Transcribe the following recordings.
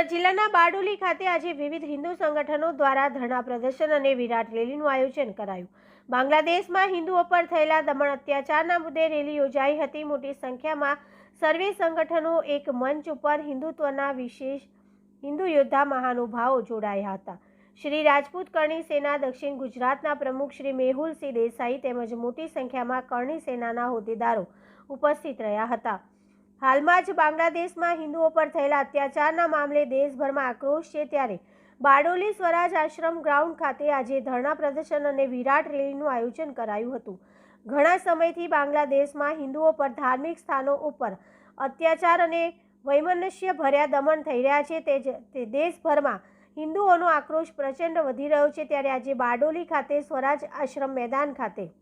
સુરત જિલ્લાના બારડોલી ખાતે આજે વિવિધ હિન્દુ સંગઠનો દ્વારા ધરણા પ્રદર્શન અને વિરાટ રેલીનું આયોજન કરાયું। બાંગ્લાદેશમાં હિન્દુઓ પર થયેલા દમન અત્યાચારના મુદ્દે રેલી યોજાઈ હતી। મોટી સંખ્યામાં સર્વે સંગઠનો એક મંચ ઉપર હિન્દુત્વના વિશેષ હિન્દુ યોદ્ધા મહાનુભાવો જોડાયા હતા। શ્રી રાજપૂત કરણી સેના દક્ષિણ ગુજરાતના પ્રમુખ શ્રી મેહુલસિંહ દેસાઈ તેમજ મોટી સંખ્યામાં કરણી સેનાના હોદ્દેદારો ઉપસ્થિત રહ્યા હતા। હાલમાં જ બાંગ્લાદેશમાં હિન્દુઓ પર થયેલા અત્યાચારના મામલે દેશભરમાં આક્રોશ છે, ત્યારે બારડોલી સ્વરાજ આશ્રમ ગ્રાઉન્ડ ખાતે આજે ધરણા પ્રદર્શન અને વિરાટ રેલીનું આયોજન કરાયું હતું। ઘણા સમયથી બાંગ્લાદેશમાં હિન્દુઓ પર ધાર્મિક સ્થાનો ઉપર અત્યાચાર અને વૈમનસ્ય ભર્યા દમન થઈ રહ્યા છે, તે દેશભરમાં હિન્દુઓનો આક્રોશ પ્રચંડ વધી રહ્યો છે। ત્યારે આજે બારડોલી ખાતે સ્વરાજ આશ્રમ મેદાન ખાતે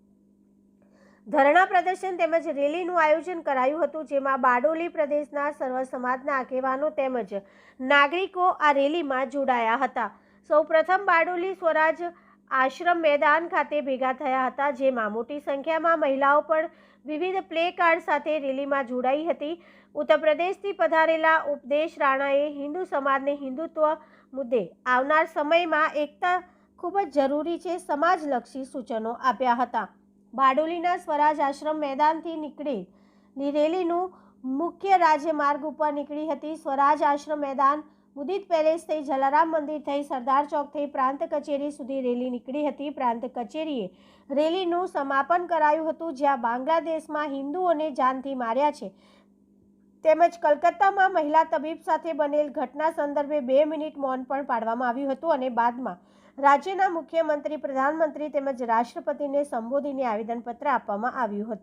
ધરણા પ્રદર્શન તેમજ રેલીનું આયોજન કરાયું હતું, જેમાં બારડોલી પ્રદેશના સર્વ સમાજના આગેવાનો તેમજ નાગરિકો આ રેલીમાં જોડાયા હતા। સૌપ્રથમ બારડોલી સ્વરાજ આશ્રમ મેદાન ખાતે ભેગા થયા હતા, જેમાં મોટી સંખ્યામાં મહિલાઓ પણ વિવિધ પ્લે કાર્ડ સાથે રેલીમાં જોડાઈ હતી। ઉત્તર પ્રદેશથી પધારેલા ઉપદેશ રાણાએ હિન્દુ સમાજને હિન્દુત્વ મુદ્દે આવનાર સમયમાં એકતા ખૂબ જ જરૂરી છે, સમાજલક્ષી સૂચનો આપ્યા હતા। બારડોલીના સ્વરાજ આશ્રમ મેદાનથી નીકળેલી રેલીનું મુખ્ય રાજમાર્ગ ઉપર નીકળી હતી। સ્વરાજ આશ્રમ મેદાન, મુદિત પેલેસ થઈ જલારામ મંદિર થઈ સરદાર ચોક થઈ પ્રાંત કચેરી સુધી રેલી નીકળી હતી। પ્રાંત કચેરીએ રેલીનું સમાપન કરાયું હતું, જ્યાં બાંગ્લાદેશમાં હિન્દુઓને જાનથી માર્યા છે તેમજ કલકત્તામાં મહિલા તબીબ સાથે બનેલ ઘટના સંદર્ભે 2 મિનિટ મૌન પણ પાડવામાં આવ્યું હતું અને બાદમાં રાજ્યના મુખ્યમંત્રી, પ્રધાનમંત્રી તેમજ રાષ્ટ્રપતિને સંબોધીને આવેદનપત્ર આપવામાં આવ્યું હતું।